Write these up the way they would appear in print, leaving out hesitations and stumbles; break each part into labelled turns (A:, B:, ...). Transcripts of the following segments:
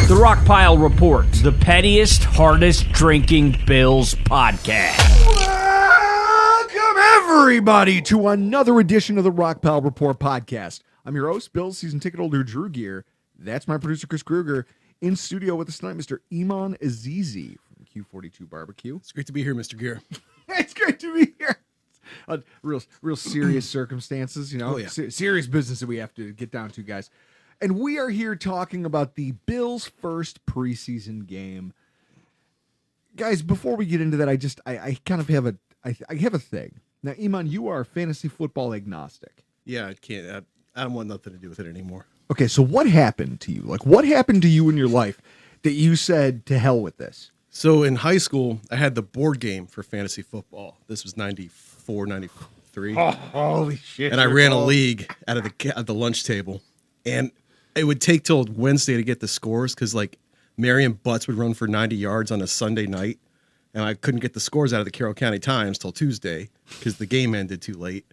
A: The Rockpile Report, the pettiest, hardest drinking Bills podcast.
B: Welcome, everybody, to another edition of the Rockpile Report podcast. I'm your host, Bills season ticket holder Drew Gear. That's my producer, Chris Kruger. In studio with us tonight, Mr. Eammon Azizi from Q42 Barbecue.
C: It's great to be here, Mr. Gear.
B: It's great to be here. Real serious circumstances, you know, serious business that we have to get down to, guys. And we are here talking about the Bills' first preseason game. Guys, before we get into that, I kind of have a thing. Now, Eammon, you are fantasy football agnostic.
C: Yeah, I can't. I don't want nothing to do with it anymore.
B: Okay, so what happened to you? Like, what happened to you in your life that you said, to hell with this?
C: So in high school, I had the board game for fantasy football. This was 94, 93.
B: Oh, holy shit.
C: And I ran a league at the lunch table. And it would take till Wednesday to get the scores because, like, Marion Butts would run for 90 yards on a Sunday night. And I couldn't get the scores out of the Carroll County Times till Tuesday because the game ended too late.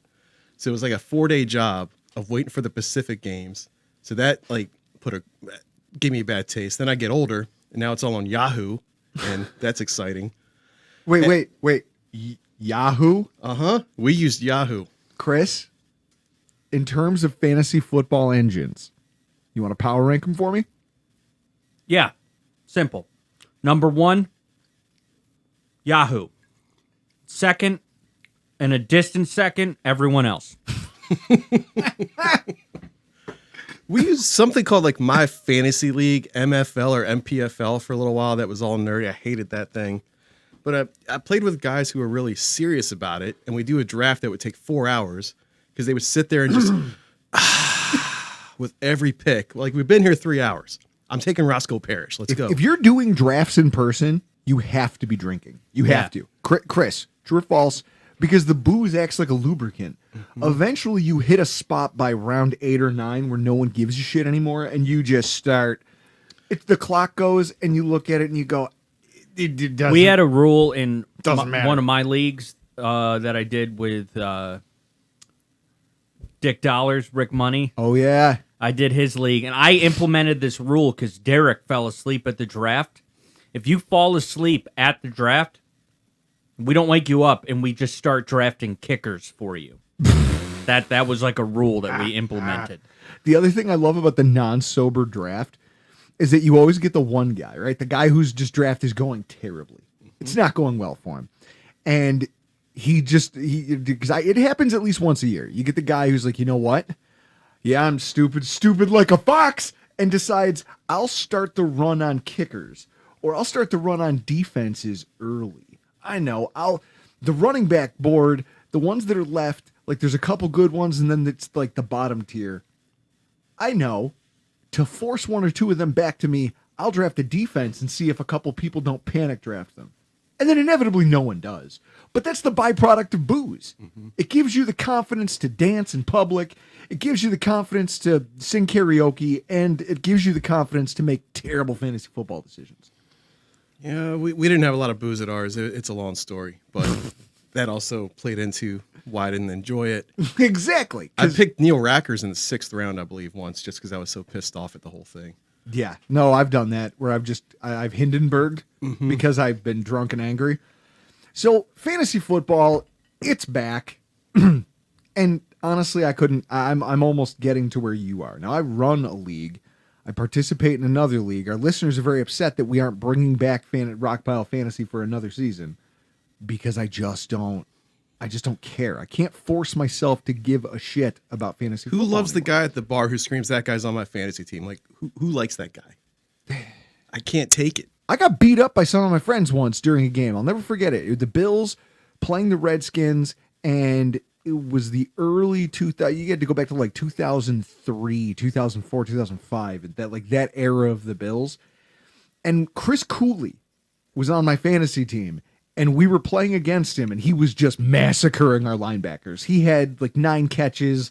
C: So it was like a 4-day job of waiting for the Pacific games. So that, like, gave me a bad taste. Then I get older, and now it's all on Yahoo, and that's exciting.
B: Wait. Yahoo?
C: Uh-huh. We used Yahoo.
B: Chris, in terms of fantasy football engines, you want to power rank them for me?
A: Yeah, simple. Number 1, Yahoo. Second, and a distant second, everyone else.
C: We used something called, like, My Fantasy League, MFL or MPFL for a little while. That was all nerdy. I hated that thing. But I played with guys who were really serious about it, and we do a draft that would take 4 hours because they would sit there and just with every pick. Like, we've been here 3 hours. I'm taking Roscoe Parrish. Let's go.
B: If you're doing drafts in person, you have to be drinking. You have to. Chris, true or false? Because the booze acts like a lubricant. Mm-hmm. Eventually, you hit a spot by round 8 or 9 where no one gives you shit anymore, and you just start. The clock goes, and you look at it, and you go, it doesn't.
A: We had a rule in
B: matter.
A: one of my leagues that I did with Dick Dollars, Rick Money.
B: Oh, yeah.
A: I did his league, and I implemented this rule because Derek fell asleep at the draft. If you fall asleep at the draft, we don't wake you up, and we just start drafting kickers for you. That was like a rule that we implemented.
B: The other thing I love about the non-sober draft is that you always get the one guy, right? The guy whose just draft is going terribly. It's not going well for him. And it happens at least once a year. You get the guy who's like, you know what? Yeah, I'm stupid like a fox, and decides I'll start the run on kickers, or I'll start the run on defenses early. I know. The running back board, the ones that are left, like there's a couple good ones, and then it's like the bottom tier. I know. To force one or two of them back to me, I'll draft a defense and see if a couple people don't panic draft them. And then inevitably no one does. But that's the byproduct of booze. Mm-hmm. It gives you the confidence to dance in public. It gives you the confidence to sing karaoke. And it gives you the confidence to make terrible fantasy football decisions.
C: Yeah, we didn't have a lot of booze at ours. It's a long story, but that also played into why I didn't enjoy it.
B: Exactly.
C: I picked Neil Rackers in the 6th round, I believe, once, just because I was so pissed off at the whole thing.
B: Yeah. No, I've done that, where I've Hindenburged because I've been drunk and angry. So, fantasy football, it's back. And honestly, I'm almost getting to where you are. Now, I run a league. I participate in another league. Our listeners are very upset that we aren't bringing back Rockpile Fantasy for another season because I just don't care. I can't force myself to give a shit about fantasy football.
C: Who loves
B: anymore.
C: the guy at the bar who screams, "That guy's on my fantasy team"? Like, who likes that guy? I can't take it.
B: I got beat up by some of my friends once during a game. I'll never forget it. The Bills playing the Redskins, and it was the early 2000. You had to go back to like 2003, 2004, 2005, that era of the Bills. And Chris Cooley was on my fantasy team, and we were playing against him, and he was just massacring our linebackers. He had like 9 catches,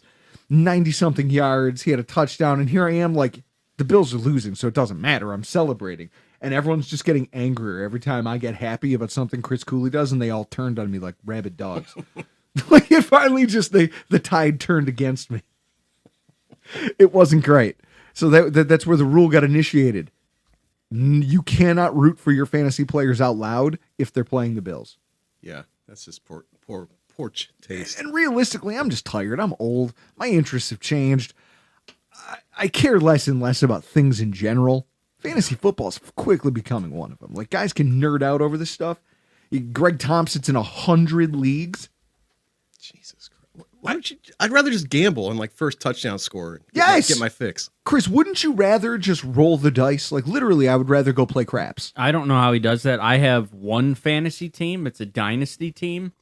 B: 90-something yards. He had a touchdown, and here I am, like, the Bills are losing, so it doesn't matter. I'm celebrating. And everyone's just getting angrier every time I get happy about something Chris Cooley does, and they all turned on me like rabid dogs. Like, it finally just, the tide turned against me. It wasn't great. So that's where the rule got initiated. You cannot root for your fantasy players out loud if they're playing the Bills.
C: Yeah, that's just poor taste.
B: And realistically, I'm just tired. I'm old. My interests have changed. I care less and less about things in general. Fantasy football is quickly becoming one of them. Like, guys can nerd out over this stuff. Greg Thompson's in 100 leagues.
C: Jesus Christ. Why don't you? I'd rather just gamble on like first touchdown score. Get my fix.
B: Chris, wouldn't you rather just roll the dice? Like, literally, I would rather go play craps.
A: I don't know how he does that. I have one fantasy team. It's a dynasty team,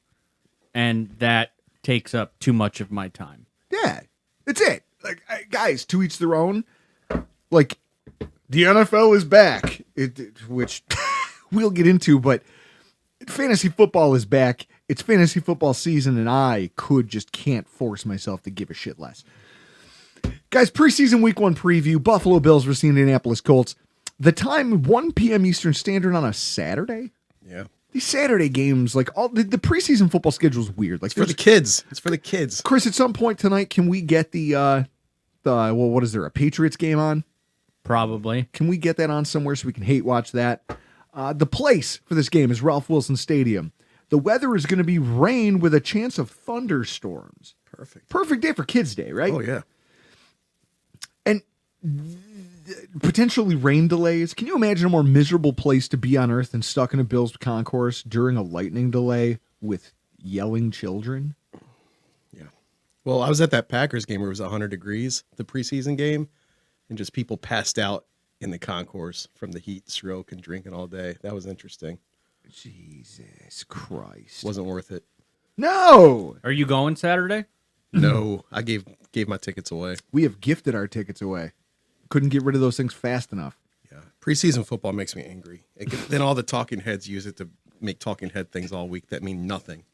A: and that takes up too much of my time.
B: Yeah, that's it. Like, guys, to each their own. Like, the NFL is back, which we'll get into, but fantasy football is back. It's fantasy football season, and I can't force myself to give a shit less. Guys, preseason week 1 preview, Buffalo Bills versus the Indianapolis Colts. The time, 1 p.m. Eastern Standard on a Saturday?
C: Yeah.
B: These Saturday games, like all the preseason football schedule is weird. Like,
C: it's for the kids. It's for the kids.
B: Chris, at some point tonight, can we get what is there, a Patriots game on?
A: Probably.
B: Can we get that on somewhere so we can hate watch that? The place for this game is Ralph Wilson Stadium. The weather is going to be rain with a chance of thunderstorms.
C: Perfect.
B: Perfect day for Kids Day, right?
C: Oh, yeah.
B: And potentially rain delays. Can you imagine a more miserable place to be on earth than stuck in a Bills concourse during a lightning delay with yelling children?
C: Yeah. Well, I was at that Packers game where it was 100 degrees, the preseason game, and just people passed out in the concourse from the heat stroke and drinking all day. That was interesting.
B: Jesus Christ.
C: Wasn't worth it.
B: No!
A: Are you going Saturday?
C: No, I gave my tickets away.
B: We have gifted our tickets away. Couldn't get rid of those things fast enough.
C: Yeah. Preseason football makes me angry. Then all the talking heads use it to make talking head things all week that mean nothing.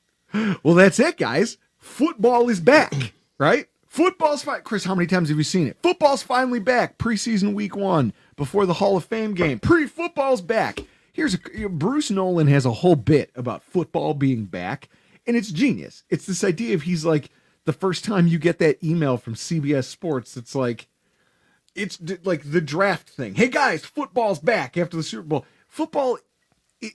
B: Well, that's it, guys. Football is back, right? Football's fine. Chris, how many times have you seen it? Football's finally back. Preseason week 1 before the Hall of Fame game. Football's back. Bruce Nolan has a whole bit about football being back, and it's genius. It's this idea of he's like, the first time you get that email from CBS Sports, it's like the draft thing. Hey guys, football's back after the Super Bowl. Football, it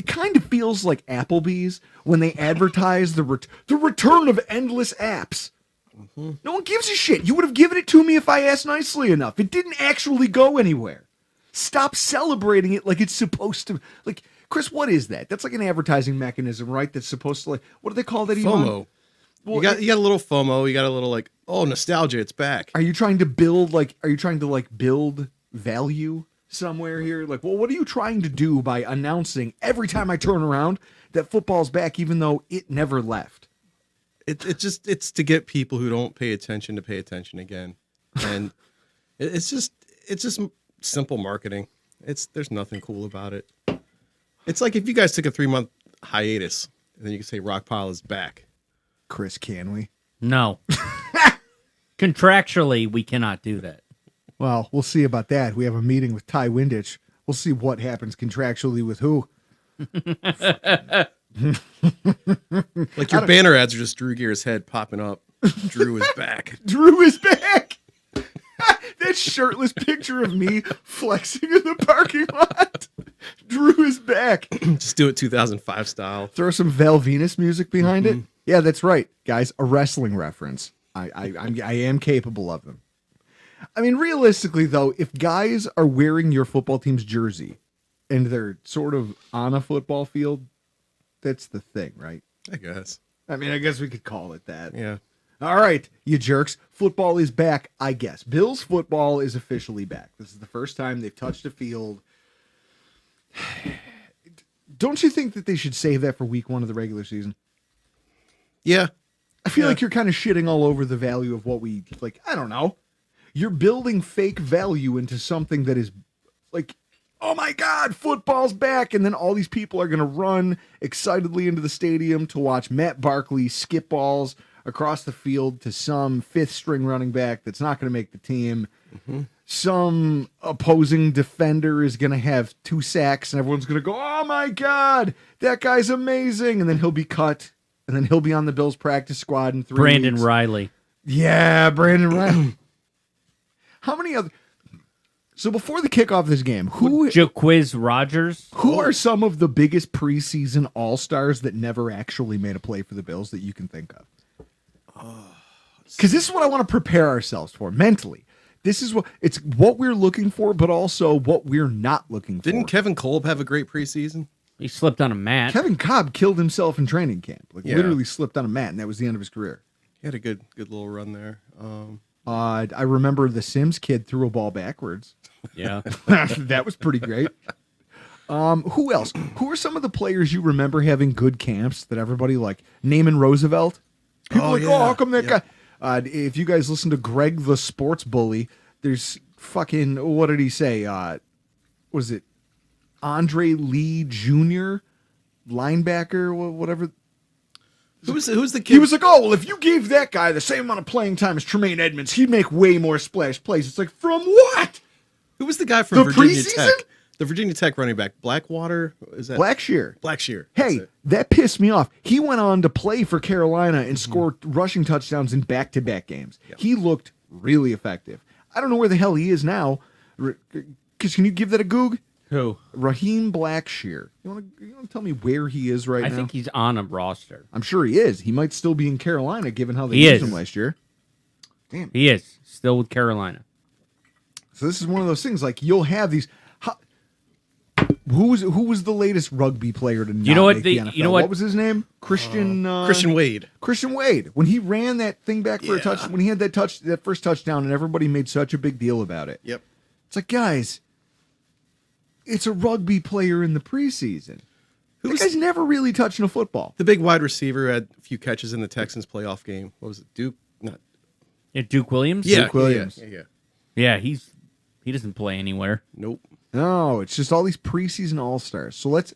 B: kind of feels like Applebee's when they advertise the return of endless apps. Mm-hmm. No one gives a shit. You would have given it to me if I asked nicely enough. It didn't actually go anywhere. Stop celebrating it like it's supposed to. Like, Chris, what is that? That's like an advertising mechanism, right? That's supposed to, like, what do they call that?
C: FOMO. Well, you got a little FOMO. You got a little like, oh, nostalgia. It's back.
B: Are you trying to build value somewhere here? Like, well, what are you trying to do by announcing every time I turn around that football's back, even though it never left?
C: It's to get people who don't pay attention to pay attention again, and it's just simple marketing. There's nothing cool about it. It's like if you guys took a 3-month hiatus and then you could say Rockpile is back.
B: Chris, can we?
A: No. Contractually, we cannot do that.
B: Well, we'll see about that. We have a meeting with Ty Windich. We'll see what happens contractually with who.
C: Like your banner ads are just Drew Gear's head popping up. Drew is back.
B: Drew is back. That shirtless picture of me flexing in the parking lot. Drew is back.
C: Just do it 2005 style.
B: Throw some Val Venus music behind it. Yeah, that's right, guys. A wrestling reference. I am capable of them. I mean, realistically, though, if guys are wearing your football team's jersey and they're sort of on a football field, that's the thing, right?
C: I guess.
B: I mean, I guess we could call it that.
C: Yeah.
B: All right, you jerks. Football is back, I guess. Bills football is officially back. This is the first time they've touched a field. Don't you think that they should save that for week 1 of the regular season?
C: Yeah.
B: I feel like you're kind of shitting all over the value of what we, like, I don't know. You're building fake value into something that is like, oh my God, football's back. And then all these people are going to run excitedly into the stadium to watch Matt Barkley skip balls across the field to some 5th string running back that's not going to make the team. Mm-hmm. Some opposing defender is going to have 2 sacks and everyone's going to go, oh my God, that guy's amazing. And then he'll be cut. And then he'll be on the Bills practice squad in 3 weeks.
A: Riley.
B: Yeah, Brandon Riley. How many other... So before the kickoff of this game, who
A: Jaquiz Rogers.
B: are some of the biggest preseason all-stars that never actually made a play for the Bills that you can think of? Because this is what I want to prepare ourselves for mentally. This is what we're looking for, but also what we're not looking for.
C: Didn't Kevin Kolb have a great preseason?
A: He slipped on a mat.
B: Kevin Cobb killed himself in training camp.
C: Yeah.
B: Literally slipped on a mat, and that was the end of his career.
C: He had a good little run there.
B: I remember the Sims kid threw a ball backwards.
A: Yeah.
B: That was pretty great. Who else? Who are some of the players you remember having good camps that everybody like? Naaman Roosevelt. People how come that guy? If you guys listen to Greg the Sports Bully, there's fucking, what did he say? Was it Andre Lee Jr., linebacker, whatever?
C: Who's the kid?
B: He was like, oh, well, if you gave that guy the same amount of playing time as Tremaine Edmonds, he'd make way more splash plays. It's like, from what?
C: Who was the guy from
B: The
C: Virginia
B: preseason?
C: Tech? The Virginia Tech running back, Blackwater. Is that
B: Blackshear.
C: Blackshear?
B: Hey, that pissed me off. He went on to play for Carolina and scored rushing touchdowns in back-to-back games. Yep. He looked really effective. I don't know where the hell he is now. Because can you give that a goog?
A: Who?
B: Raheem Blackshear. You want to tell me where he is right now?
A: I think he's on a roster.
B: I'm sure he is. He might still be in Carolina, given how they
A: He
B: used
A: is.
B: him last year. Damn.
A: He is still with Carolina.
B: So this is one of those things. Like you'll have these. Who was the latest rugby player to not make the NFL? What was his name? Christian
C: Wade.
B: Christian Wade. When he ran that thing back for a touch, when he had that first touchdown, and everybody made such a big deal about it.
C: Yep.
B: It's like, guys, it's a rugby player in the preseason. That guy's never really touching a football.
C: The big wide receiver had a few catches in the Texans playoff game. What was it? Duke? Not.
A: Yeah, Duke Williams.
B: Duke Williams.
A: Yeah. He doesn't play anywhere.
C: Nope.
B: No, it's just all these preseason all-stars. So let's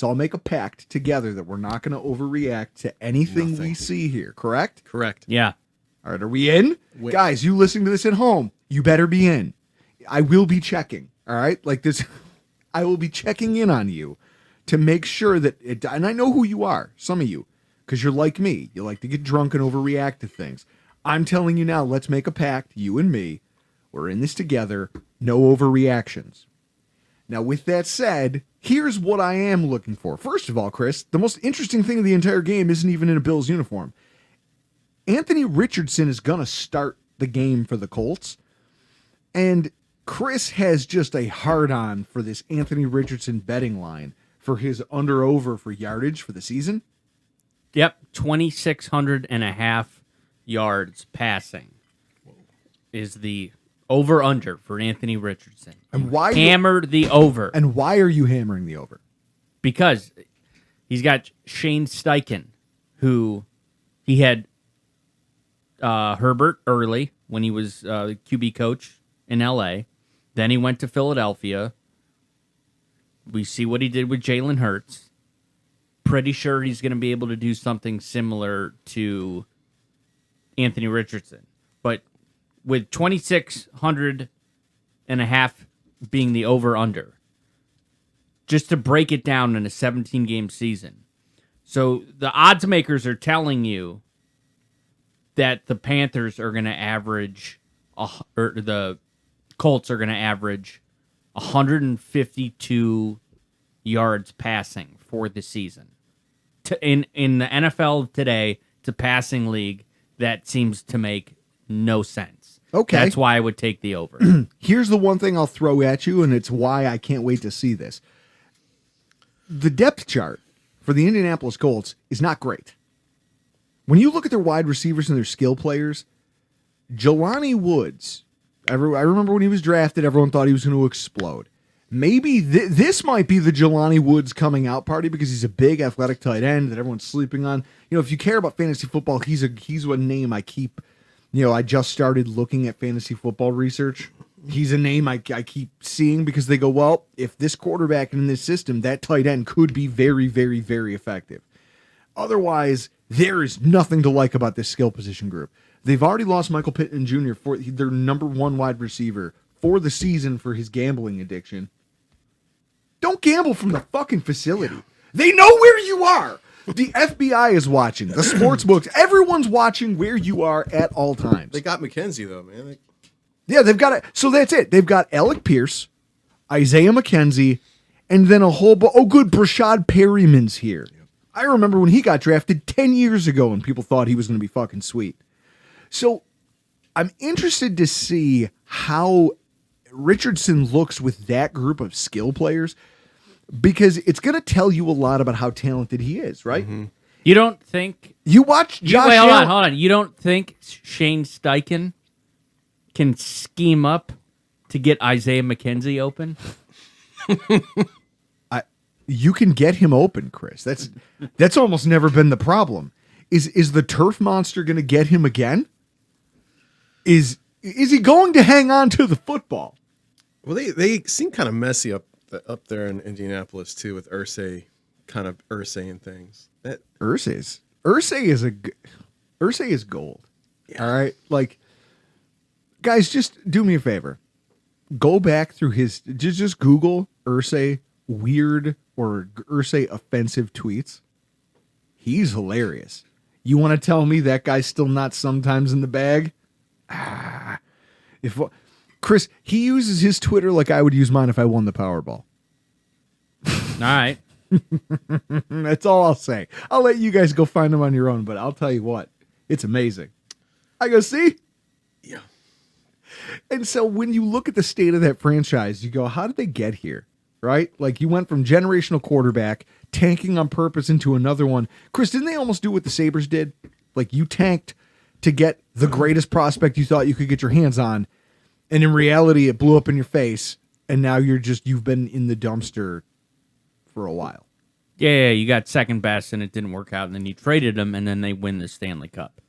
B: all make a pact together that we're not going to overreact to anything we see here, correct?
C: Correct.
A: Yeah.
B: All right, are we in? Guys, you listening to this at home, you better be in. I will be checking, all right? Like this, I will be checking in on you to make sure that, and I know who you are, some of you, because you're like me. You like to get drunk and overreact to things. I'm telling you now, let's make a pact, you and me. We're in this together. No overreactions. Now, with that said, here's what I am looking for. First of all, Chris, the most interesting thing of the entire game isn't even in a Bills uniform. Anthony Richardson is going to start the game for the Colts. And Chris has just a hard-on for this Anthony Richardson betting line for his under-over for yardage for the season.
A: Yep, 2,600 and a half yards passing is the over-under for Anthony Richardson.
B: And why
A: hammer the over?
B: And why are you hammering the over?
A: Because he's got Shane Steichen, who he had Herbert early when he was the QB coach in L.A. Then he went to Philadelphia. We see what he did with Jalen Hurts. Pretty sure he's going to be able to do something similar to Anthony Richardson. But with 2,600 and a half being the over-under, just to break it down in a 17-game season. So the odds makers are telling you that the Panthers are going to average, or the Colts are going to average 152 yards passing for the season. In the NFL today, it's a passing league that seems to make no sense.
B: Okay.
A: That's why I would take the over.
B: Here's the one thing I'll throw at you, and it's why I can't wait to see this. The depth chart for the Indianapolis Colts is not great. When you look at their wide receivers and their skill players, Jelani Woods, I remember when he was drafted, everyone thought he was going to explode. Maybe this might be the Jelani Woods coming out party because he's a big athletic tight end that everyone's sleeping on. You know, if you care about fantasy football, he's a name I keep. You know, I just started looking at fantasy football research. He's a name I keep seeing because they go, well, if this quarterback in this system, that tight end could be very, very, very effective. Otherwise, there is nothing to like about this skill position group. They've already lost Michael Pittman Jr. for their number one wide receiver for the season for his gambling addiction. Don't gamble from the fucking facility. They know where you are. The FBI is watching. The sports books. Everyone's watching where you are at all times.
C: They got McKenzie, though, man.
B: Yeah, they've got it. So that's it. They've got Alec Pierce, Isaiah McKenzie, and then a whole good, Brashad Perryman's here. I remember when he got drafted 10 years ago and people thought he was going to be fucking sweet. So I'm interested to see how Richardson looks with that group of skill players, because it's going to tell you a lot about how talented he is, right?
C: Mm-hmm.
A: You don't think...
B: You watch Josh
A: Wait,
B: Allen.
A: hold on. You don't think Shane Steichen can scheme up to get Isaiah McKenzie open?
B: You can get him open, Chris. That's almost never been the problem. Is the turf monster going to get him again? Is he going to hang on to the football?
C: Well, they seem kind of messy up there in Indianapolis too, with Irsay and things.
B: Irsay is gold. Yeah. All right, like, guys, just do me a favor. Go back through just Google Irsay weird or Irsay offensive tweets. He's hilarious. You want to tell me that guy's still not sometimes in the bag? Chris, he uses his Twitter like I would use mine if I won the Powerball.
A: All right.
B: That's all I'll say. I'll let you guys go find him on your own, but I'll tell you what, it's amazing. I go, see?
C: Yeah.
B: And so when you look at the state of that franchise, you go, how did they get here? Right? Like, you went from generational quarterback tanking on purpose into another one. Chris, didn't they almost do what the Sabres did? Like, you tanked to get the greatest prospect you thought you could get your hands on, and in reality, it blew up in your face, and now you've been in the dumpster for a while.
A: Yeah, you got second best, and it didn't work out, and then you traded him, and then they win the Stanley Cup.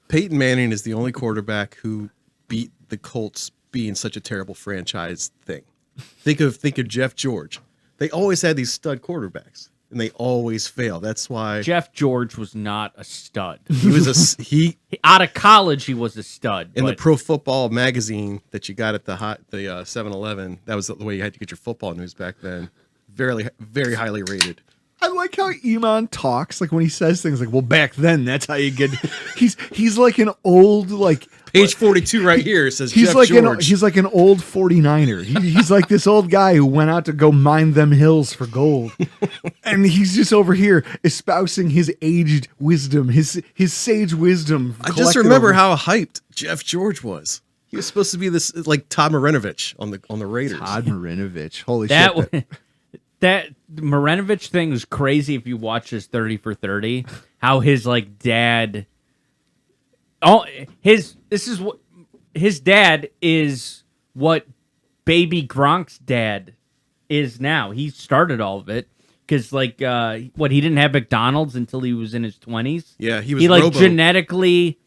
C: Peyton Manning is the only quarterback who beat the Colts being such a terrible franchise thing. Think of Jeff George. They always had these stud quarterbacks, and they always fail. That's why
A: Jeff George was not a stud.
C: he was
A: Out of college, he was a stud.
C: in the Pro Football magazine that you got at the 7-Eleven. That was the way you had to get your football news back then. Very, very highly rated.
B: I like how Eammon talks, like when he says things like, well, back then, that's how you get. He's like an old, like,
C: Page 42 right here says
B: he's
C: Jeff
B: like
C: George.
B: he's like an old 49er. He's like this old guy who went out to go mine them hills for gold, and he's just over here espousing his aged wisdom, his sage wisdom.
C: I just remember how hyped Jeff George was. He was supposed to be this like Todd Marinovich on the Raiders.
B: Todd Marinovich. Holy
A: that
B: shit!
A: that Marinovich thing was crazy. If you watch his 30 for 30, how his like dad. His dad is what baby Gronk's dad is now. He started all of it because he didn't have McDonald's until he was in his 20s.
C: Yeah, he was.
A: He
C: Robo.
A: genetically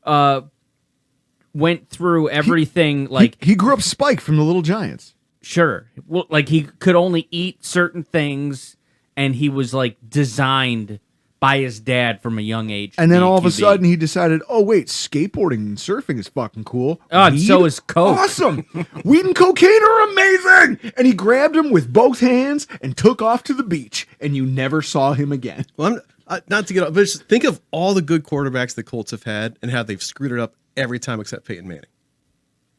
A: went through everything.
B: He grew up Spike from the Little Giants.
A: Sure, well, like he could only eat certain things, and he was like designed by his dad from a young age.
B: And then all of a sudden he decided, oh, wait, skateboarding and surfing is fucking cool.
A: Oh, and so is coke.
B: Awesome. Weed and cocaine are amazing. And he grabbed him with both hands and took off to the beach. And you never saw him again.
C: Well, not to get off, but just think of all the good quarterbacks the Colts have had and how they've screwed it up every time except Peyton Manning.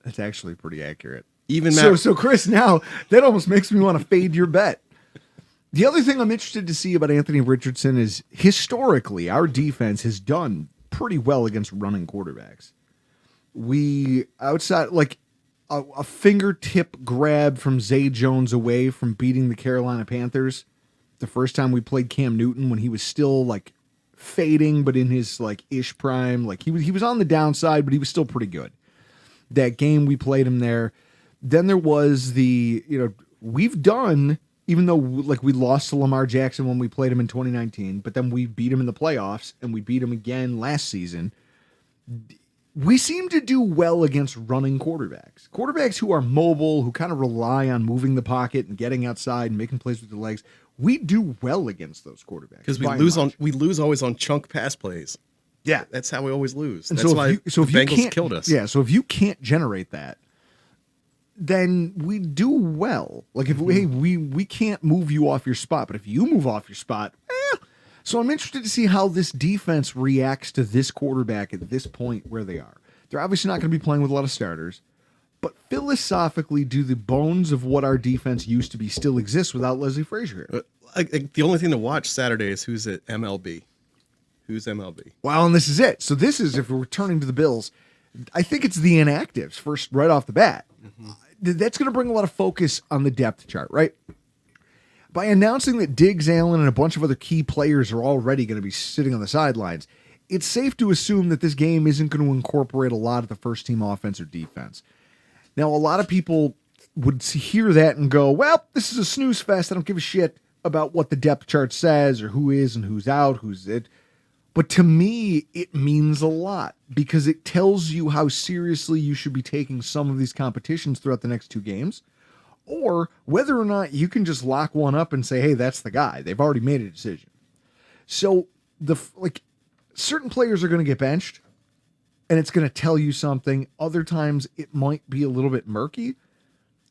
B: That's actually pretty accurate.
C: Even
B: so Chris, now that almost makes me want to fade your bet. The other thing I'm interested to see about Anthony Richardson is historically our defense has done pretty well against running quarterbacks. We outside like a fingertip grab from Zay Jones away from beating the Carolina Panthers the first time we played Cam Newton when he was still like fading but in his like ish prime. Like he was on the downside, but he was still pretty good. That game we played him there. Then there was we've done. Even though like we lost to Lamar Jackson when we played him in 2019, but then we beat him in the playoffs and we beat him again last season. We seem to do well against running quarterbacks. Quarterbacks who are mobile, who kind of rely on moving the pocket and getting outside and making plays with their legs. We do well against those quarterbacks.
C: Because we lose always on chunk pass plays.
B: Yeah.
C: That's how we always lose.
B: And
C: That's why
B: the
C: Bengals killed us.
B: Yeah, so if you can't generate that, then we do well. Like if we can't move you off your spot, but if you move off your spot, So I'm interested to see how this defense reacts to this quarterback at this point where they are. They're obviously not going to be playing with a lot of starters. But philosophically, do the bones of what our defense used to be still exist without Leslie Frazier here?
C: The only thing to watch Saturday is who's at MLB. Who's MLB?
B: Well, and this is it. So this is, if we're returning to the Bills, I think it's the inactives first, right off the bat. That's going to bring a lot of focus on the depth chart, right? By announcing that Diggs, Allen, and a bunch of other key players are already going to be sitting on the sidelines, it's safe to assume that this game isn't going to incorporate a lot of the first-team offense or defense. Now, a lot of people would hear that and go, well, this is a snooze fest. I don't give a shit about what the depth chart says or who is and who's out, who's it. But to me, it means a lot because it tells you how seriously you should be taking some of these competitions throughout the next two games, or whether or not you can just lock one up and say, hey, that's the guy. They've already made a decision. So certain players are going to get benched, and it's going to tell you something. Other times it might be a little bit murky.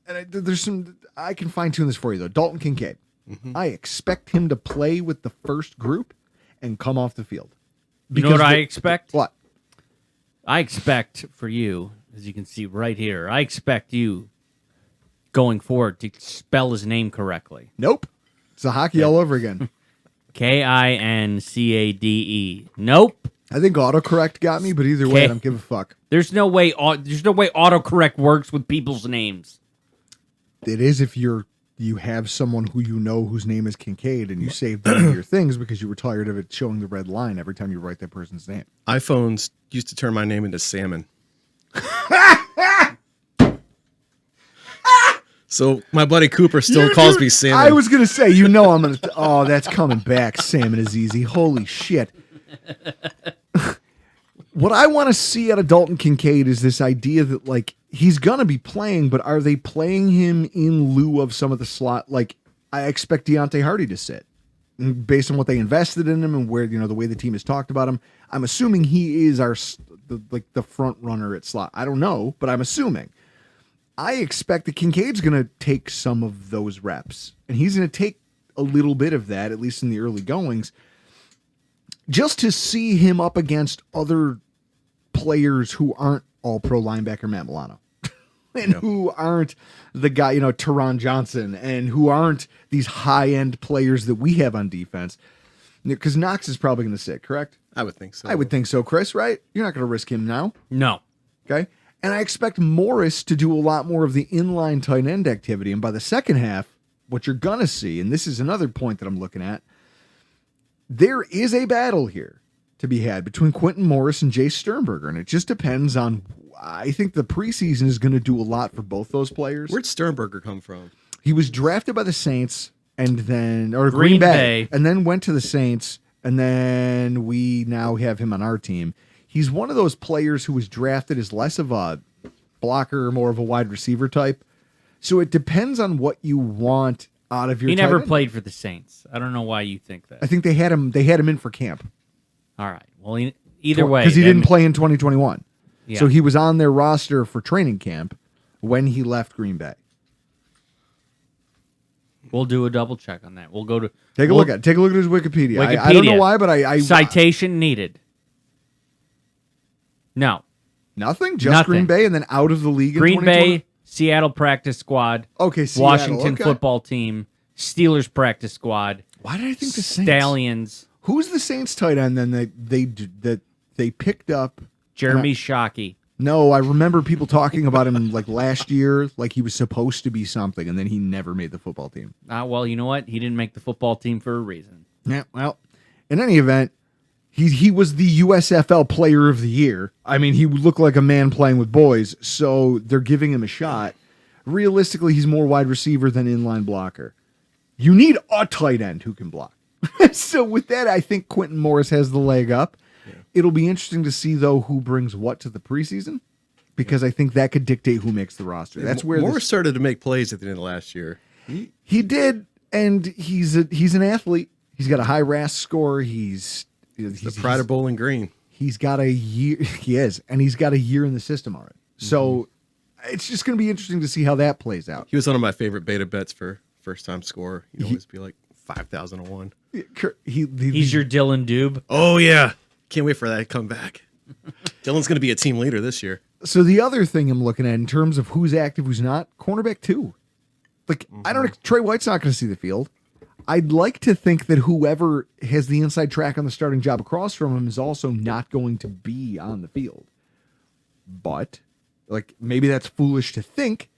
B: And I can fine tune this for you though. Dalton Kincaid. I expect him to play with the first group and come off the field.
A: You know what I expect?
B: What?
A: I expect for you, as you can see right here, I expect you going forward to spell his name correctly.
B: Nope. It's a hockey all over again.
A: Kincade. Nope.
B: I think autocorrect got me, but either way, I don't give a fuck.
A: There's no way autocorrect works with people's names.
B: It is if you have someone who you know whose name is Kincaid and you saved them in your things because you were tired of it showing the red line every time you write that person's name.
C: iPhones used to turn my name into Salmon. So my buddy Cooper still calls me Salmon.
B: I was going to say, I'm going to... Oh, that's coming back, Eammon Azizi. Holy shit. What I want to see out of Dalton Kincaid is this idea that, he's going to be playing, but are they playing him in lieu of some of the slot? I expect Deontay Hardy to sit. And based on what they invested in him and where, the way the team has talked about him, I'm assuming he is the front runner at slot. I don't know, but I'm assuming. I expect that Kincaid's going to take some of those reps, and he's going to take a little bit of that, at least in the early goings, just to see him up against other players who aren't all-pro linebacker Matt Milano. And who aren't the guy, Teron Johnson, and who aren't these high-end players that we have on defense. Because Knox is probably going to sit, correct?
C: I would think so.
B: I would think so, Chris, right? You're not going to risk him now.
A: No.
B: Okay? And I expect Morris to do a lot more of the inline tight end activity. And by the second half, what you're going to see, and this is another point that I'm looking at, there is a battle here to be had between Quentin Morris and Jay Sternberger. And it just depends on... I think the preseason is going to do a lot for both those players.
C: Where'd Sternberger come from?
B: He was drafted by the Saints and then... Or Green Bay. And then went to the Saints. And then we now have him on our team. He's one of those players who was drafted as less of a blocker, more of a wide receiver type. So it depends on what you want out of your
A: He never
B: tight end.
A: played for the Saints. I don't know why you think that.
B: I think they had him in for camp.
A: All right. Well, either way.
B: Because he didn't play in 2021.
A: Yeah.
B: So he was on their roster for training camp when he left Green Bay.
A: We'll do a double check on that. We'll go to...
B: Take a look at his Wikipedia.
A: Wikipedia.
B: I don't know why, but I
A: Citation needed. No.
B: Nothing? Just
A: Nothing.
B: Green Bay and then out of the league
A: Green
B: in 2020?
A: Bay, Seattle practice squad.
B: Okay, Seattle.
A: Washington
B: Okay.
A: football team. Steelers practice squad.
B: Why did I think the Saints?
A: Stallions.
B: Who's the Saints tight end then that they picked up?
A: Jeremy Shockey.
B: No, I remember people talking about him last year, like he was supposed to be something, and then he never made the football team.
A: Well, you know what? He didn't make the football team for a reason.
B: Yeah, well, in any event, he was the USFL Player of the Year. I mean, he looked like a man playing with boys, so they're giving him a shot. Realistically, he's more wide receiver than inline blocker. You need a tight end who can block. So with that, I think Quentin Morris has the leg up. Yeah. It'll be interesting to see, though, who brings what to the preseason, because I think that could dictate who makes the roster. That's where
C: Morris started to make plays at the end of last year.
B: He did, and he's an athlete. He's got a high RAS score. He's
C: the pride of Bowling Green.
B: He's got a year. He is, and he's got a year in the system already. So it's just going to be interesting to see how that plays out.
C: He was one of my favorite beta bets for first-time scorer. He'd always be like 5,001.
A: He's your Dylan Dube.
C: Oh, yeah. Can't wait for that to come back. Dylan's going to be a team leader this year.
B: So the other thing I'm looking at in terms of who's active, who's not, cornerback 2. Like, I don't. Trey White's not going to see the field. I'd like to think that whoever has the inside track on the starting job across from him is also not going to be on the field. But, like, maybe that's foolish to think.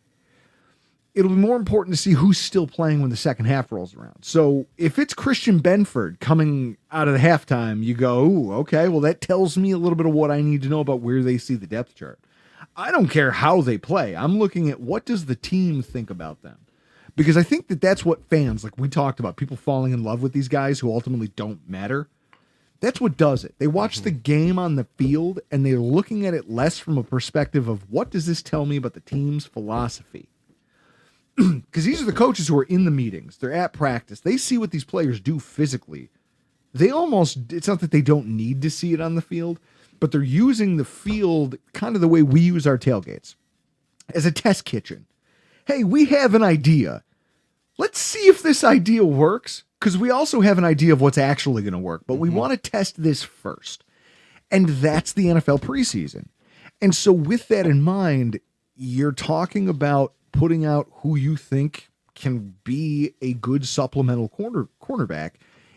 B: It'll be more important to see who's still playing when the second half rolls around. So if it's Christian Benford coming out of the halftime, you go, ooh, okay, well, that tells me a little bit of what I need to know about where they see the depth chart. I don't care how they play. I'm looking at what does the team think about them. Because I think that that's what fans, like we talked about, people falling in love with these guys who ultimately don't matter. That's what does it. They watch the game on the field and they're looking at it less from a perspective of what does this tell me about the team's philosophy? Because these are the coaches who are in the meetings. They're at practice. They see what these players do physically. It's not that they don't need to see it on the field, but they're using the field kind of the way we use our tailgates as a test kitchen. Hey, we have an idea. Let's see if this idea works, because we also have an idea of what's actually going to work, but we want to test this first. And that's the NFL preseason. And so with that in mind, you're talking about putting out who you think can be a good supplemental cornerback.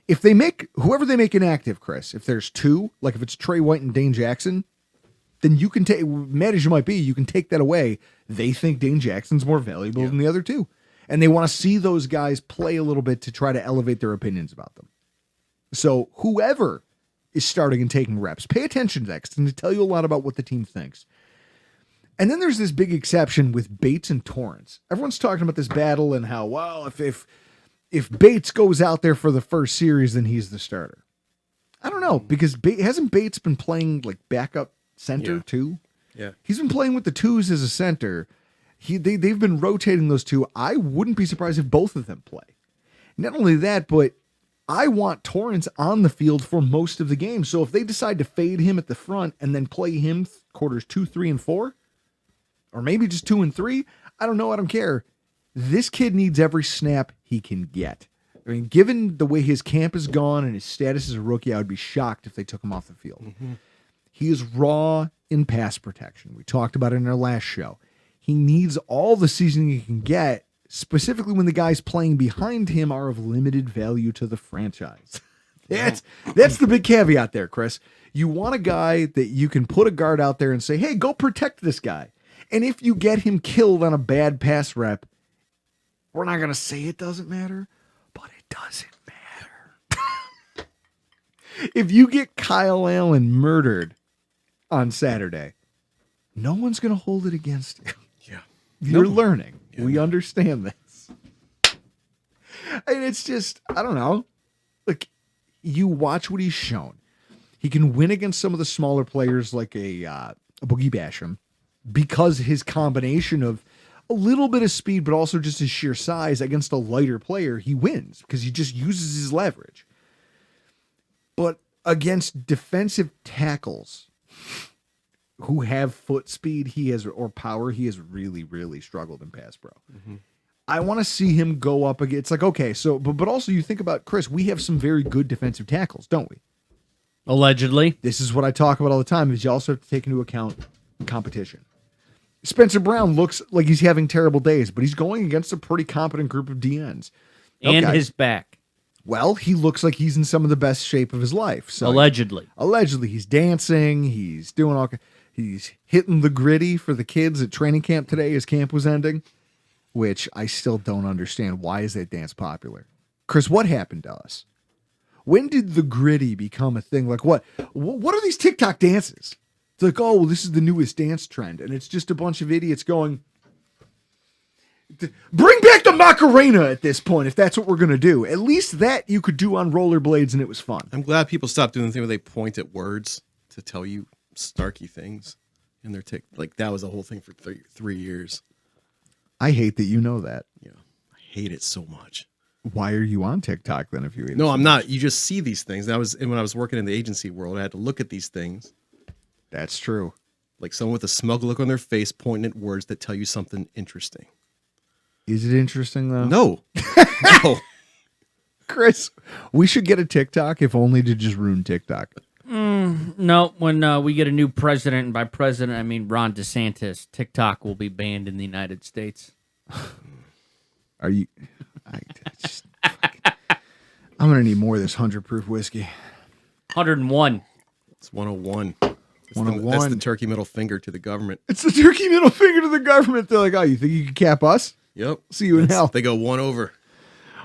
B: If they make whoever they make inactive, Chris, if there's 2, like if it's Trey White and Dane Jackson, then you can take, mad as you might be, you can take that away. They think Dane Jackson's more valuable than the other 2. And they want to see those guys play a little bit to try to elevate their opinions about them. So whoever is starting and taking reps, pay attention to that, 'cause it's going to tell you a lot about what the team thinks. And then there's this big exception with Bates and Torrance. Everyone's talking about this battle and how, well, if Bates goes out there for the first series, then he's the starter. I don't know, because hasn't Bates been playing like backup center too?
C: Yeah.
B: He's been playing with the 2s as a center. They've been rotating those 2. I wouldn't be surprised if both of them play. Not only that, but I want Torrance on the field for most of the game. So if they decide to fade him at the front and then play him quarters 2, 3, and 4, or maybe just 2 and 3, I don't know. I don't care. This kid needs every snap he can get. I mean, given the way his camp is gone and his status as a rookie, I would be shocked if they took him off the field. He is raw in pass protection. We talked about it in our last show. He needs all the seasoning he can get, specifically when the guys playing behind him are of limited value to the franchise. That's the big caveat there, Chris. You want a guy that you can put a guard out there and say, hey, go protect this guy. And if you get him killed on a bad pass rep, we're not going to say it doesn't matter, but it doesn't matter. If you get Kyle Allen murdered on Saturday, no one's going to hold it against you.
C: Yeah.
B: You're learning.
C: Yeah.
B: We understand this. And it's just, I don't know. Like, you watch what he's shown. He can win against some of the smaller players like a Boogie Basham because his combination of a little bit of speed, but also just his sheer size against a lighter player, he wins because he just uses his leverage. But against defensive tackles who have foot speed, or power, he has really, really struggled in pass pro. I want to see him go up again. It's like, okay, so, but also you think about, Chris, we have some very good defensive tackles, don't we?
A: Allegedly.
B: This is what I talk about all the time, is you also have to take into account competition. Spencer Brown looks like he's having terrible days, but he's going against a pretty competent group of DNs.
A: And his back.
B: Well, he looks like he's in some of the best shape of his life. So
A: Allegedly.
B: He's dancing. He's doing all. He's hitting the gritty for the kids at training camp today as camp was ending, which I still don't understand. Why is that dance popular? Chris, what happened to us? When did the gritty become a thing? Like what are these TikTok dances? It's like, oh, well, this is the newest dance trend. And it's just a bunch of idiots going, bring back the Macarena at this point, if that's what we're going to do. At least that you could do on rollerblades and it was fun.
C: I'm glad people stopped doing the thing where they point at words to tell you snarky things in their like that was the whole thing for 3 years.
B: I hate that you know that.
C: Yeah, I hate it so much.
B: Why are you on TikTok then? If you hate it
C: No,
B: so
C: I'm
B: much?
C: not. You just see these things. And when I was working in the agency world, I had to look at these things.
B: That's true.
C: Like someone with a smug look on their face pointing at words that tell you something interesting.
B: Is it interesting though?
C: No. No.
B: Chris, we should get a TikTok if only to just ruin TikTok.
A: No, when we get a new president, and by president I mean Ron DeSantis, TikTok will be banned in the United States.
B: Are you? I'm gonna need more of this 100 proof whiskey.
A: 101.
C: It's 101.
B: 101.
C: That's the turkey middle finger to the government.
B: It's the turkey middle finger to the government. They're like, oh, you think you can cap us?
C: Yep.
B: See you in hell.
C: They go one over.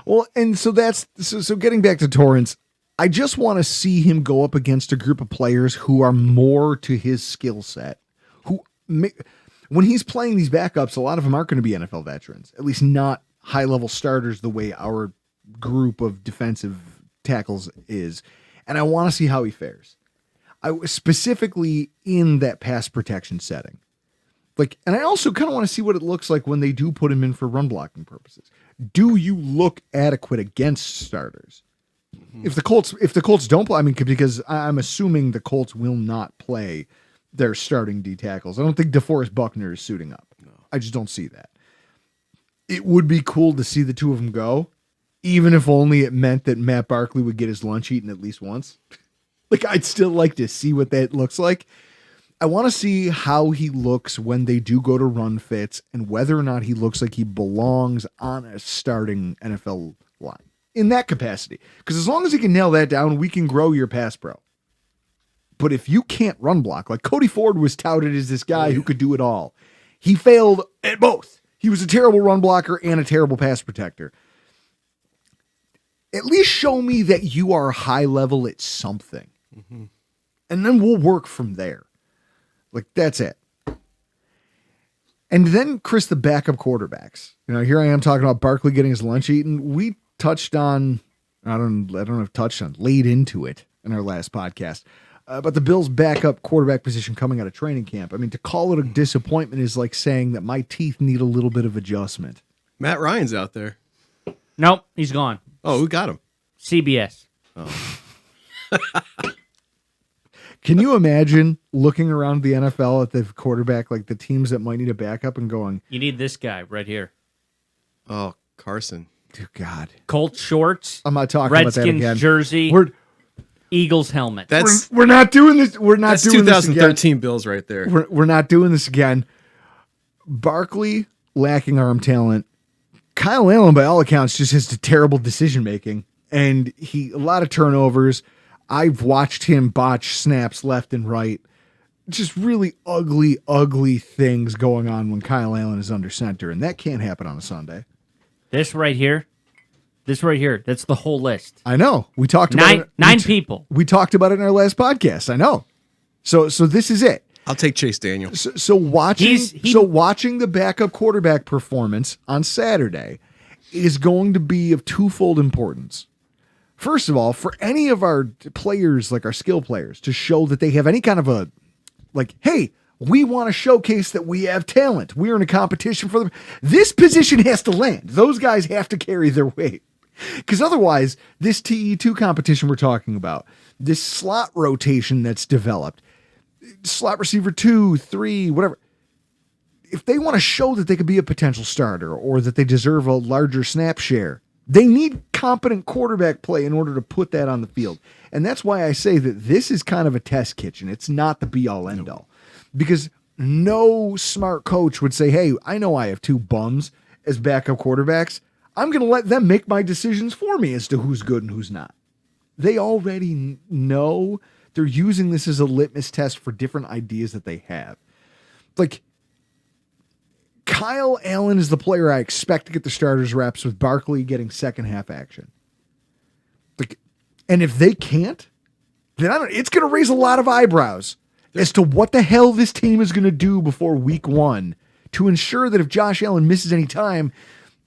B: Well, and so so getting back to Torrance, I just want to see him go up against a group of players who are more to his skill set. When he's playing these backups, a lot of them aren't going to be NFL veterans, at least not high-level starters the way our group of defensive tackles is. And I want to see how he fares. Specifically in that pass protection setting. And I also kind of want to see what it looks like when they do put him in for run blocking purposes. Do you look adequate against starters? Mm-hmm. If the Colts don't play, because I'm assuming the Colts will not play their starting D tackles. I don't think DeForest Buckner is suiting up. No. I just don't see that. It would be cool to see the two of them go, even if only it meant that Matt Barkley would get his lunch eaten at least once. I'd still like to see what that looks like. I want to see how he looks when they do go to run fits and whether or not he looks like he belongs on a starting NFL line in that capacity. Because as long as he can nail that down, we can grow your pass pro. But if you can't run block, like Cody Ford was touted as this guy who could do it all. He failed at both. He was a terrible run blocker and a terrible pass protector. At least show me that you are high level at something. Mm-hmm. And then we'll work from there. That's it. And then, Chris, the backup quarterbacks. Here I am talking about Barkley getting his lunch eaten. We touched on, I don't know if touched on, laid into it in our last podcast. But the Bills' backup quarterback position coming out of training camp. To call it a disappointment is like saying that my teeth need a little bit of adjustment.
C: Matt Ryan's out there.
A: Nope, he's gone.
C: Oh, who got him?
A: CBS.
C: Oh.
B: Can you imagine looking around the NFL at the quarterback, the teams that might need a backup and going,
A: you need this guy right here.
C: Oh, Carson.
B: Dear God.
A: Colts shorts.
B: I'm not talking
A: Redskins
B: about that again.
A: Jersey. Eagles helmet.
B: We're not doing this. We're not doing this again.
C: 2013 Bills right there.
B: We're not doing this again. Barkley lacking arm talent. Kyle Allen, by all accounts, just has terrible decision making, and a lot of turnovers. I've watched him botch snaps left and right. Just really ugly, ugly things going on when Kyle Allen is under center, and that can't happen on a Sunday.
A: This right here, that's the whole list.
B: I know. We talked about it.
A: Nine people.
B: We talked about it in our last podcast. I know. So this is it.
C: I'll take Chase Daniel.
B: So watching the backup quarterback performance on Saturday is going to be of twofold importance. First of all, for any of our players, our skill players, to show that they have any kind of a, hey, we want to showcase that we have talent. We're in a competition for them. This position has to land. Those guys have to carry their weight. Because otherwise, this TE2 competition we're talking about, this slot rotation that's developed, slot receiver 2, 3, whatever, if they want to show that they could be a potential starter or that they deserve a larger snap share, they need competent quarterback play in order to put that on the field. And that's why I say that this is kind of a test kitchen. It's not the be-all, end-all. Because no smart coach would say, hey, I know I have two bums as backup quarterbacks. I'm going to let them make my decisions for me as to who's good and who's not. They already know. They're using this as a litmus test for different ideas that they have. Kyle Allen is the player I expect to get the starters reps, with Barkley getting second half action. And if they can't, then it's going to raise a lot of eyebrows as to what the hell this team is going to do before week 1 to ensure that if Josh Allen misses any time,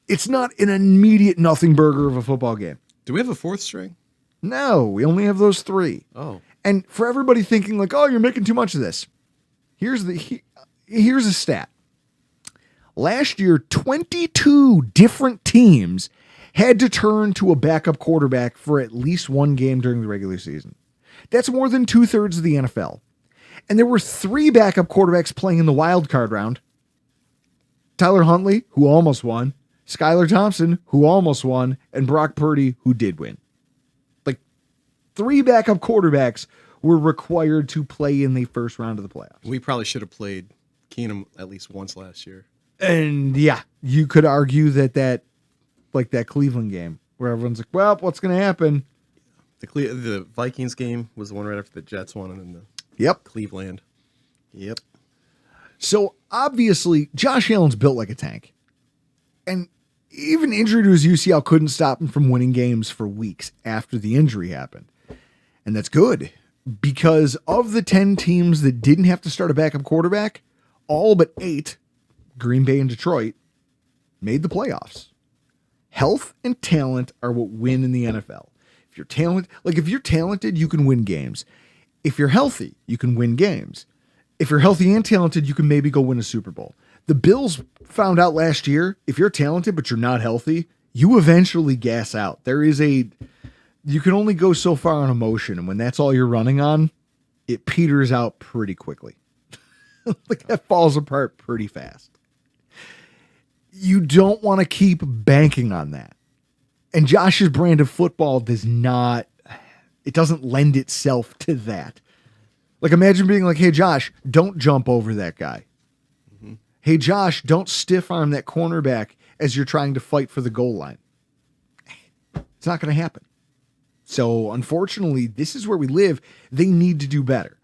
B: it's not an immediate nothing burger of a football game.
C: Do we have a fourth string?
B: No, we only have those 3.
C: Oh.
B: And for everybody thinking oh, you're making too much of this, here's a stat. Last year, 22 different teams had to turn to a backup quarterback for at least one game during the regular season. That's more than 2/3 of the NFL. And there were 3 backup quarterbacks playing in the wild card round. Tyler Huntley, who almost won, Skylar Thompson, who almost won, and Brock Purdy, who did win. 3 backup quarterbacks were required to play in the first round of the playoffs.
C: We probably should have played Keenum at least once last year.
B: And yeah, you could argue that Cleveland game where everyone's like, well, what's going to happen?
C: The Vikings game was the one right after the Jets won, and then the
B: Yep.
C: Cleveland. Yep.
B: So obviously, Josh Allen's built like a tank. And even injury to his UCL couldn't stop him from winning games for weeks after the injury happened. And that's good, because of the 10 teams that didn't have to start a backup quarterback, all but 8, Green Bay and Detroit, made the playoffs. Health and talent are what win in the NFL. If you're talented, you can win games. If you're healthy, you can win games. If you're healthy and talented, you can maybe go win a Super Bowl. The Bills found out last year, if you're talented but you're not healthy, you eventually gas out. You can only go so far on emotion, and when that's all you're running on, it peters out pretty quickly. That falls apart pretty fast. You don't want to keep banking on that. And Josh's brand of football doesn't lend itself to that. Like, imagine being like, hey, Josh, don't jump over that guy. Mm-hmm. Hey, Josh, don't stiff arm that cornerback as you're trying to fight for the goal line. It's not going to happen. So, unfortunately, this is where we live. They need to do better.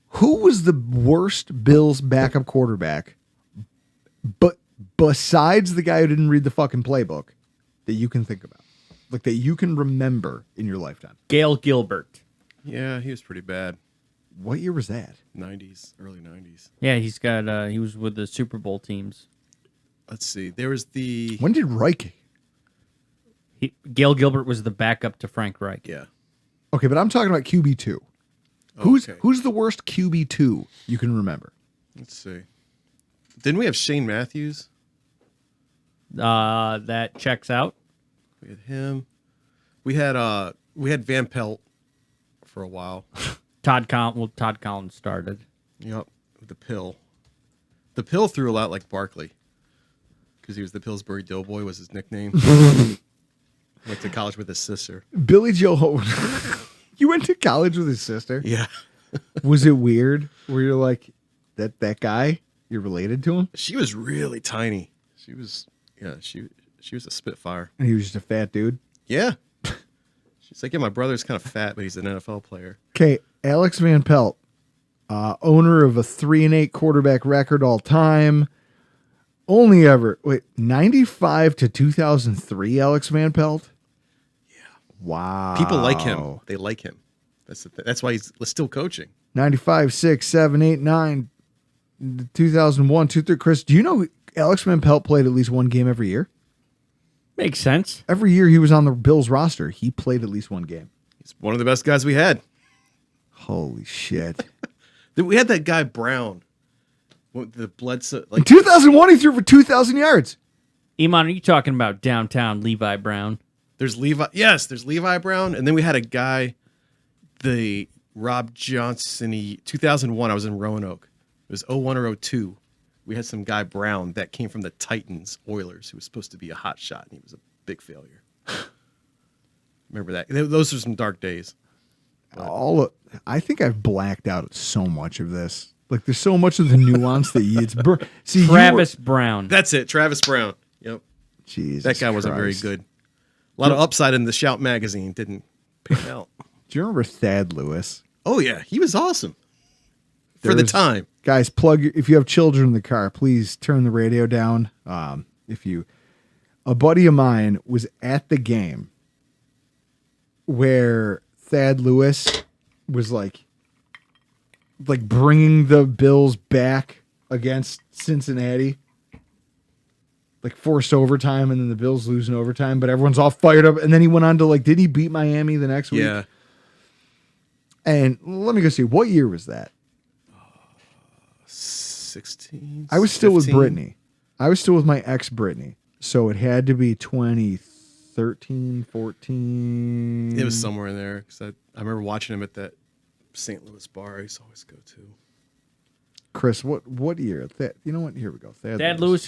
B: Who was the worst Bills backup quarterback, but besides the guy who didn't read the fucking playbook, that you can think about? Like, that you can remember in your lifetime?
A: Gail Gilbert.
C: Yeah, he was pretty bad.
B: What year was that?
C: 90s, early 90s.
A: Yeah, he was with the Super Bowl teams.
C: Let's see. There was the...
B: When did Reich?
A: Gail Gilbert was the backup to Frank Reich.
C: Yeah.
B: Okay, but I'm talking about QB2. Who's the worst QB2 you can remember?
C: Let's see. Didn't we have Shane Matthews?
A: That checks out.
C: We had him. We had Van Pelt for a while.
A: Todd Collins started.
C: Yep. The Pill. The Pill threw a lot like Barkley, because he was the Pillsbury Doughboy was his nickname. Went to college with his sister.
B: Billy Joe. You went to college with his sister?
C: Yeah.
B: Was it weird? Were you like, that guy? You're related to him?
C: She was really tiny. She was a spitfire.
B: And he was just a fat dude?
C: Yeah. She's like, yeah, my brother's kind of fat, but he's an NFL player.
B: Okay, Alex Van Pelt, owner of a 3-8 quarterback record all time. 95 to 2003, Alex Van Pelt?
C: Yeah.
B: Wow.
C: People like him. They like him. That's why he's still coaching.
B: 95, 6, 7, 8, 9, 2001, 2, 3. Chris, do you know Alex Van Pelt played at least one game every year?
A: Makes sense.
B: Every year he was on the Bills roster, he played at least one game.
C: He's one of the best guys we had.
B: Holy shit.
C: We had that guy Brown. The Bledsoe.
B: In 2001, he threw for 2,000 yards.
A: Eammon, are you talking about downtown Levi Brown?
C: There's Levi. Yes, there's Levi Brown. And then we had a guy, the Rob Johnson. 2001, I was in Roanoke. It was 01 or 02. We had some guy Brown that came from the Titans Oilers who was supposed to be a hot shot, and he was a big failure. Remember that? Those are some dark days.
B: I think I've blacked out so much of this. Like, there's so much of the nuance that see,
A: Travis Brown.
C: That's it, Travis Brown. Yep.
B: Jesus,
C: that guy wasn't very good. A lot of upside in the Shout magazine. Didn't pick out.
B: Do you remember Thad Lewis?
C: Oh, yeah. He was awesome. For the time.
B: Guys, if you have children in the car, please turn the radio down. A buddy of mine was at the game where Thad Lewis was like bringing the Bills back against Cincinnati, like forced overtime, and then the Bills losing overtime, but everyone's all fired up. And then he went on to did he beat Miami the next week?
C: Yeah.
B: And let me go see, what year was that?
C: 16.
B: I was still
C: 15?
B: with Brittany. I was still with my ex Brittany. So it had to be 2013, 14.
C: It was somewhere in there, because I remember watching him at that St. Louis bar I used to always go to.
B: Chris, what year? You know what? Here we go.
A: Thad Lewis.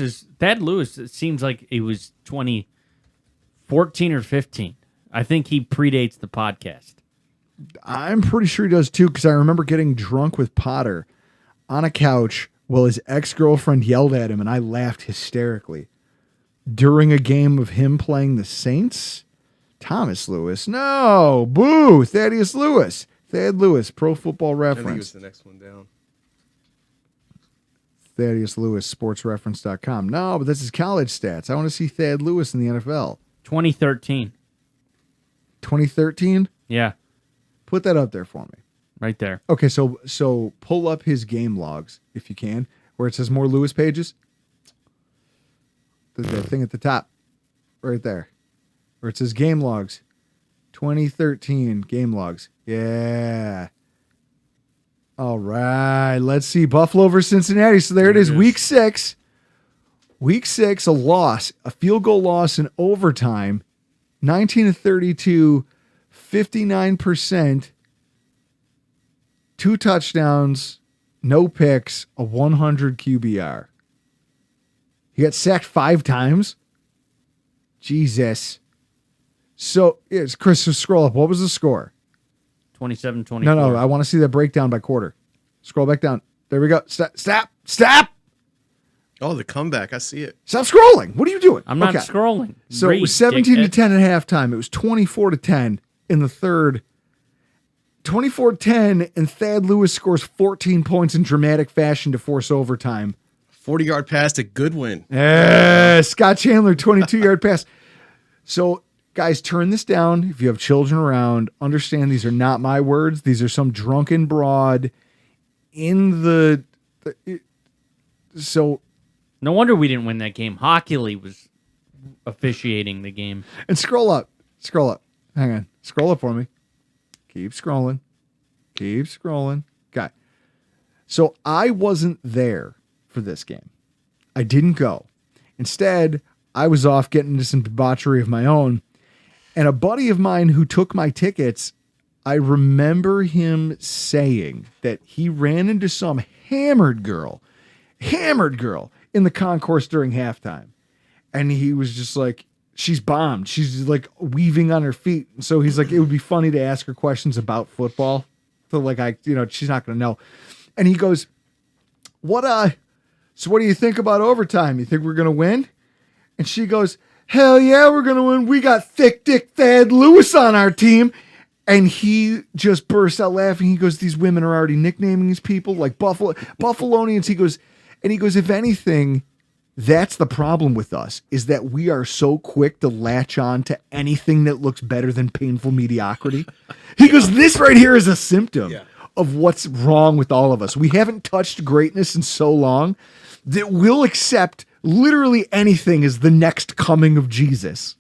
A: It seems like it was 2014 or 15. I think he predates the podcast.
B: I'm pretty sure he does too, because I remember getting drunk with Potter on a couch while his ex-girlfriend yelled at him, and I laughed hysterically. During a game of him playing the Saints? Thomas Lewis. No. Boo. Thaddeus Lewis. Thad Lewis, Pro Football
C: I think it
B: Reference.
C: was the next one down.
B: Thaddeus Lewis, sportsreference.com. No, but that's his college stats. I want to see Thad Lewis in the NFL.
A: 2013.
B: 2013?
A: Yeah,
B: Put that up there for me.
A: right there.
B: Okay, so pull up his game logs, if you can, where it says more Lewis pages. There's that thing at the top, right there, where it says game logs. 2013 game logs. Yeah. All right, let's see. Buffalo versus Cincinnati. So there it is, week 6. Week 6, a loss, a field goal loss in overtime. 19-32, 59%, 2 touchdowns, no picks, a 100 QBR. He got sacked 5 times. Jesus. So, yes, Chris, so scroll up. What was the score?
A: 27-24.
B: No, I want to see that breakdown by quarter. Scroll back down. There we go. Stop.
C: Oh, the comeback. I see it.
B: Stop scrolling. What are you doing?
A: I'm not
B: Okay.
A: scrolling.
B: So
A: Read,
B: it was 17 to
A: dickhead.
B: 10 at halftime. It was 24 to 10 in the third. 24-10, and Thad Lewis scores 14 points in dramatic fashion to force overtime.
C: 40-yard pass to Goodwin.
B: Scott Chandler, 22-yard pass. So, guys, turn this down. If you have children around, understand these are not my words. These are some drunken broad in the so,
A: No wonder we didn't win that game. Hockley was officiating the game.
B: and scroll up. Hang on. Scroll up for me. Keep scrolling. Okay. So I wasn't there for this game. I didn't go. Instead, I was off getting into some debauchery of my own. And a buddy of mine who took my tickets, I remember him saying that he ran into some hammered girl in the concourse during halftime. And he was just like, she's bombed. She's like weaving on her feet. So he's like, it would be funny to ask her questions about football. So like, she's not going to know. And he goes, so what do you think about overtime? You think we're going to win? And she goes, hell yeah, we're going to win. We got Thick Dick Thad Lewis on our team. And he just bursts out laughing. He goes, these women are already nicknaming these people like Buffalonians. He goes, if anything, that's the problem with us, is that we are so quick to latch on to anything that looks better than painful mediocrity. He goes, this right here is a symptom of what's wrong with all of us. We haven't touched greatness in so long that we'll accept literally anything as the next coming of Jesus.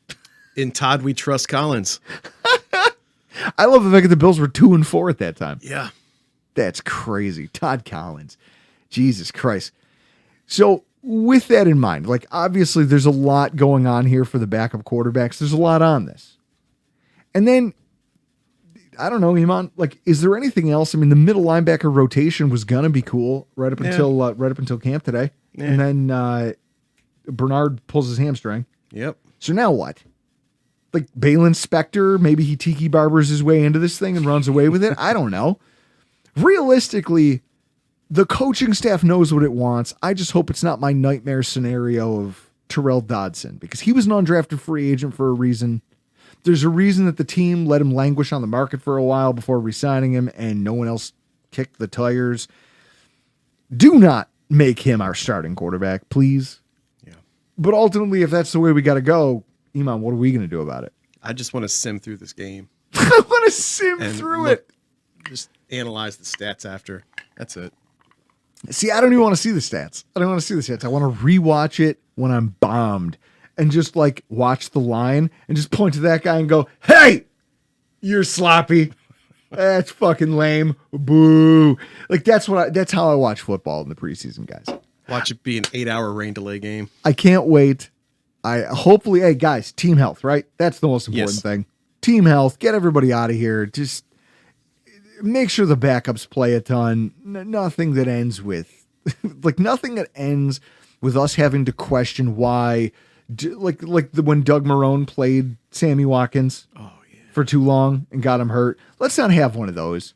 C: In Todd, we trust Collins.
B: I love the fact that the Bills were 2-4 at that time.
C: Yeah.
B: That's crazy. Todd Collins. Jesus Christ. So with that in mind, like obviously there's a lot going on here for the backup quarterbacks. There's a lot on this. And then, I don't know, Eammon, like, is there anything else? I mean, the middle linebacker rotation was going to be cool right up until camp today.
C: Yeah.
B: And then Bernard pulls his hamstring.
C: Yep.
B: So now what? Like Balin Spector, maybe he tiki barbers his way into this thing and runs away with it. I don't know. Realistically, the coaching staff knows what it wants. I just hope it's not my nightmare scenario of Terrell Dodson, because he was an undrafted free agent for a reason. There's a reason that the team let him languish on the market for a while before re-signing him, and no one else kicked the tires. Do not make him our starting quarterback, please.
C: Yeah.
B: But ultimately, if that's the way we got to go, Eammon, what are we going to do about it?
C: I just want to sim through this game.
B: I want to sim
C: And
B: through
C: look,
B: it.
C: Just analyze the stats after. That's it.
B: See, I don't even want to see the stats. I don't want to see the stats. I want to rewatch it when I'm bombed and just like watch the line and just point to that guy and go, hey, you're sloppy. That's fucking lame. Boo. Like that's how I watch football in the preseason, guys.
C: Watch it be an 8-hour rain delay game.
B: I can't wait. Hey guys, team health, right? That's the most important thing. Team health, get everybody out of here. Just make sure the backups play a ton. Nothing that ends with us having to question why, when Doug Marrone played Sammy Watkins.
C: Oh, yeah.
B: for too long and got him hurt. Let's not have one of those.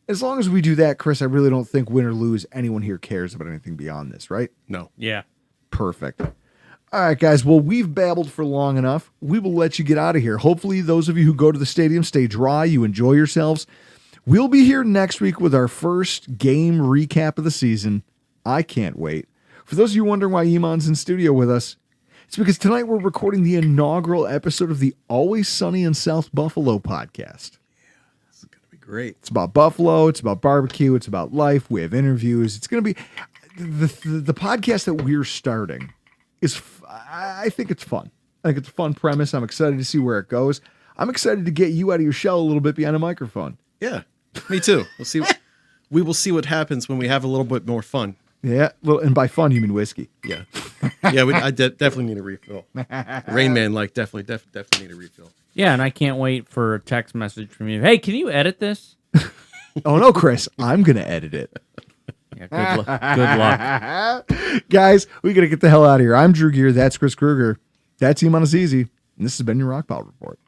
B: As long as we do that, Chris, I really don't think win or lose, anyone here cares about anything beyond this, right?
C: No.
A: Yeah.
B: Perfect. All right, guys. Well, we've babbled for long enough. We will let you get out of here. Hopefully, those of you who go to the stadium stay dry. You enjoy yourselves. We'll be here next week with our first game recap of the season. I can't wait. For those of you wondering why Eammon's in studio with us, it's because tonight we're recording the inaugural episode of the Always Sunny in South Buffalo podcast.
C: This is going to be great.
B: It's about Buffalo. It's about barbecue. It's about life. We have interviews. It's going to be the podcast that we're starting I think it's fun. I think it's a fun premise. I'm excited to see where it goes. I'm excited to get you out of your shell a little bit behind a microphone.
C: Yeah, me too. We'll see. We will see what happens when we have a little bit more fun.
B: Yeah, well, and by fun you mean whiskey.
C: Yeah, yeah. I definitely need a refill. Rain Man, definitely need a refill.
A: Yeah, and I can't wait for a text message from you. Hey, can you edit this?
B: Oh no, Chris, I'm gonna edit it.
A: Yeah, good luck.
B: Guys, we gotta get the hell out of here. I'm Drew Gear. That's Chris Kruger. That's Eammon Azizi. And this has been your Rockpile Report.